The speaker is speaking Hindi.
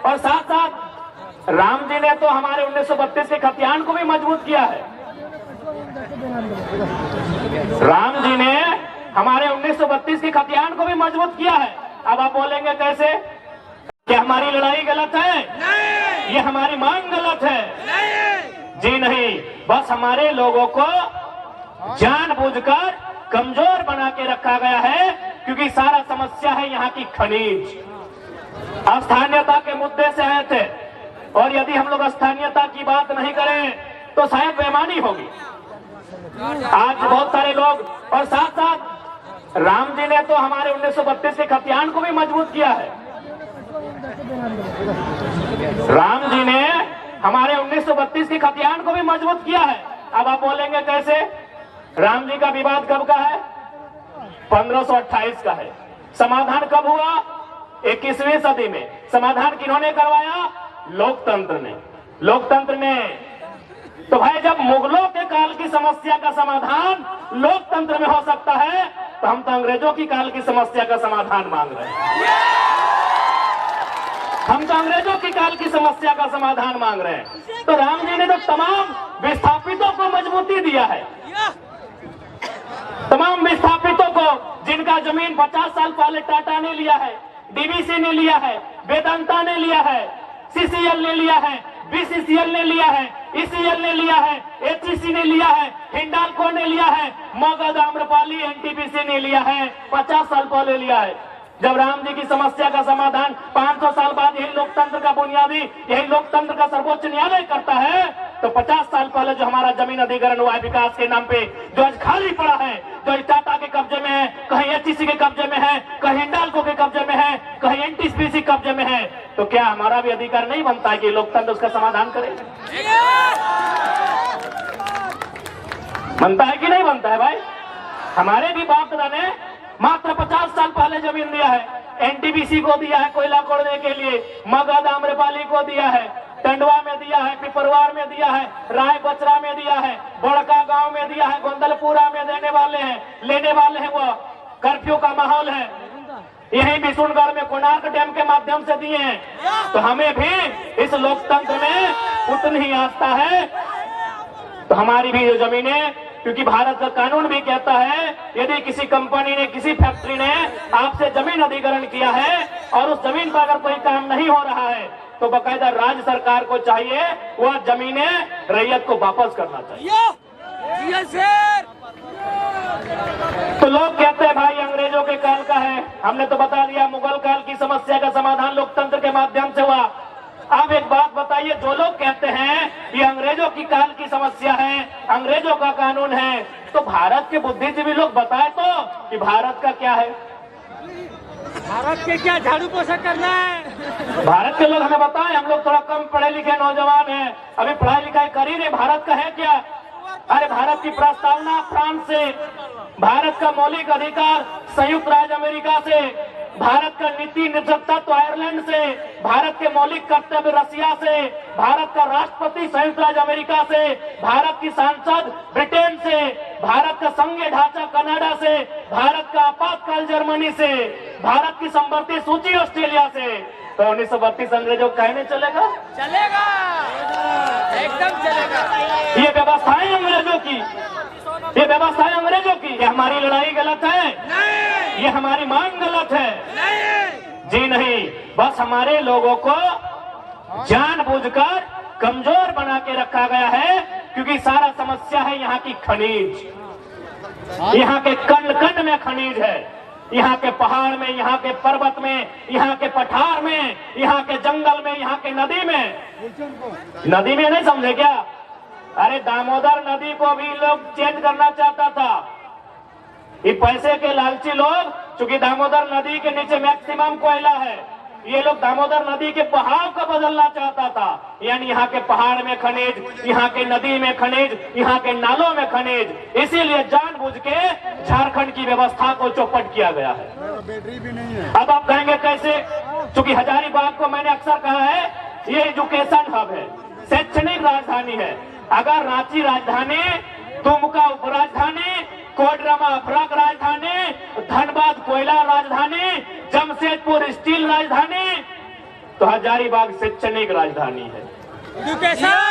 और साथ साथ राम जी ने तो हमारे 1932 के खतियान को भी मजबूत किया है। राम जी ने हमारे 1932 के खतियान को भी मजबूत किया है। अब आप बोलेंगे कैसे कि हमारी लड़ाई गलत है? नहीं। ये हमारी मांग गलत है? नहीं। जी नहीं, बस हमारे लोगों को जानबूझकर कमजोर बना के रखा गया है, क्योंकि सारा समस्या है यहाँ की खनिज। स्थानीयता के मुद्दे से आए थे, और यदि हम लोग स्थानीयता की बात नहीं करें तो शायद बेईमानी होगी। आज बहुत सारे लोग, और साथ साथ राम जी ने तो हमारे 1932 के खतियान को भी मजबूत किया है। राम जी ने हमारे 1932 के खतियान को भी मजबूत किया है। अब आप बोलेंगे कैसे? राम जी का विवाद कब का है? 1528 का है। समाधान कब हुआ? 21वीं सदी में। समाधान किन्होंने करवाया? लोकतंत्र ने। लोकतंत्र ने। तो भाई, जब मुगलों के काल की समस्या का समाधान लोकतंत्र में हो सकता है, तो हम तो अंग्रेजों की काल की समस्या का समाधान मांग रहे हैं। हम तो अंग्रेजों की काल की समस्या का समाधान मांग रहे हैं। तो राम जी ने तो तमाम विस्थापितों को मजबूती दिया है। तमाम विस्थापितों को, जिनका जमीन 50 साल पहले टाटा ने लिया है, डीवीसी ने लिया है, वेदांता ने लिया है, सीसीएल ने लिया है, बीसीसीएल ने लिया है, ईसीएल ने लिया है, एचईसी ने लिया है, हिंडाल्को ने लिया है, मगध, आम्रपाली, एनटीपीसी ने लिया है, 50 साल पहले लिया है। जब राम जी की समस्या का समाधान 500 साल बाद यही लोकतंत्र का बुनियादी, यही लोकतंत्र का सर्वोच्च न्यायालय करता है, तो 50 साल पहले जो हमारा जमीन अधिग्रहण हुआ है विकास के नाम पे, जो आज खाली पड़ा है, जो टाटा के कब्जे में है, कहीं एचईसी के कब्जे में है, कहीं हिंडाल्को के कब्जे में है, कहीं एनटीपीसी कब्जे में है, तो क्या हमारा भी अधिकार नहीं बनता है कि लोकतंत्र उसका समाधान करे? बनता है कि नहीं बनता है भाई? हमारे भी बाप दादा ने मात्र 50 साल पहले जमीन दिया है। एनटीपीसी को दिया है कोयला खोदने के लिए, मगध, आम्रपाली को दिया है, टंडवा में दिया है, पिपरवार में दिया है, राय बचरा में दिया है, बड़का गांव में दिया है, गोंदलपुरा में देने वाले हैं, लेने वाले हैं। वो कर्फ्यू का माहौल है। यही बिशुनगढ़ में कोणार्क डैम के माध्यम से दिए हैं। तो हमें भी इस लोकतंत्र में उतनी ही आस्था है। तो हमारी भी जो जमीनें, क्योंकि भारत का कानून भी कहता है, यदि किसी कंपनी ने, किसी फैक्ट्री ने आपसे जमीन अधिग्रहण किया है और उस जमीन पर अगर कोई काम नहीं हो रहा है, तो बाकायदा राज्य सरकार को चाहिए वह जमीनें रैयत को वापस करना चाहिए। तो लोग कहते हैं भाई अंग्रेजों के काल का है। हमने तो बता दिया मुगल काल की समस्या का समाधान लोकतंत्र के माध्यम से हुआ। अब एक बात बताइए, जो लोग कहते हैं ये अंग्रेजों की काल की समस्या है, अंग्रेजों का कानून है, तो भारत के बुद्धिजीवी लोग बताए तो कि भारत का क्या है? भारत के क्या झाड़ू पोछा करना है? भारत के लोग हमें बताएं। हम लोग थोड़ा कम पढ़े लिखे नौजवान हैं, अभी पढ़ाई लिखाई कर ही नहीं। भारत का है क्या? अरे भारत की प्रस्तावना फ्रांस से, भारत का मौलिक अधिकार संयुक्त राज्य अमेरिका से, भारत का नीति निर्देशकत्व आयरलैंड से, भारत के मौलिक कर्तव्य रसिया से, भारत का राष्ट्रपति संयुक्त राज्य अमेरिका से, भारत की सांसद ब्रिटेन से, भारत का संघीय ढांचा कनाडा से, भारत का आपातकाल जर्मनी से, भारत की संवर्ती सूची ऑस्ट्रेलिया से। तो 1932 अंग्रेजों का कहने चलेगा? चलेगा, एकदम चलेगा। ये व्यवस्थाएं अंग्रेजों की, ये व्यवस्थाएं अंग्रेजों की। ये हमारी लड़ाई गलत है? नहीं। ये हमारी मांग गलत है? नहीं। जी नहीं, बस हमारे लोगों को जानबूझकर कमजोर बना के रखा गया है, क्योंकि सारा समस्या है यहाँ की खनिज। यहाँ के कण कण में खनिज है। यहाँ के पहाड़ में, यहाँ के पर्वत में, यहाँ के पठार में, यहाँ के जंगल में, यहाँ के नदी में। नदी में नहीं समझे क्या? अरे दामोदर नदी को भी लोग चेंज करना चाहता था। ये पैसे के लालची लोग, चूंकि दामोदर नदी के नीचे मैक्सिमम कोयला है, ये लोग दामोदर नदी के बहाव को बदलना चाहता था। यानी यहाँ के पहाड़ में खनिज, यहाँ के नदी में खनिज, यहाँ के नालों में खनिज। इसीलिए जानबूझ के झारखंड की व्यवस्था को चौपट किया गया है। बैटरी भी नहीं है। अब आप कहेंगे कैसे? चूंकि हजारीबाग को मैंने अक्सर कहा है, ये एजुकेशन हब है, शैक्षणिक राजधानी है। अगर रांची राजधानी, दुमका उपराजधानी, कोडरमा अपराग राजधानी, धनबाद कोयला राजधानी, जमशेदपुर स्टील राजधानी, तो हजारीबाग शैक्षणिक राजधानी है। एजुकेशन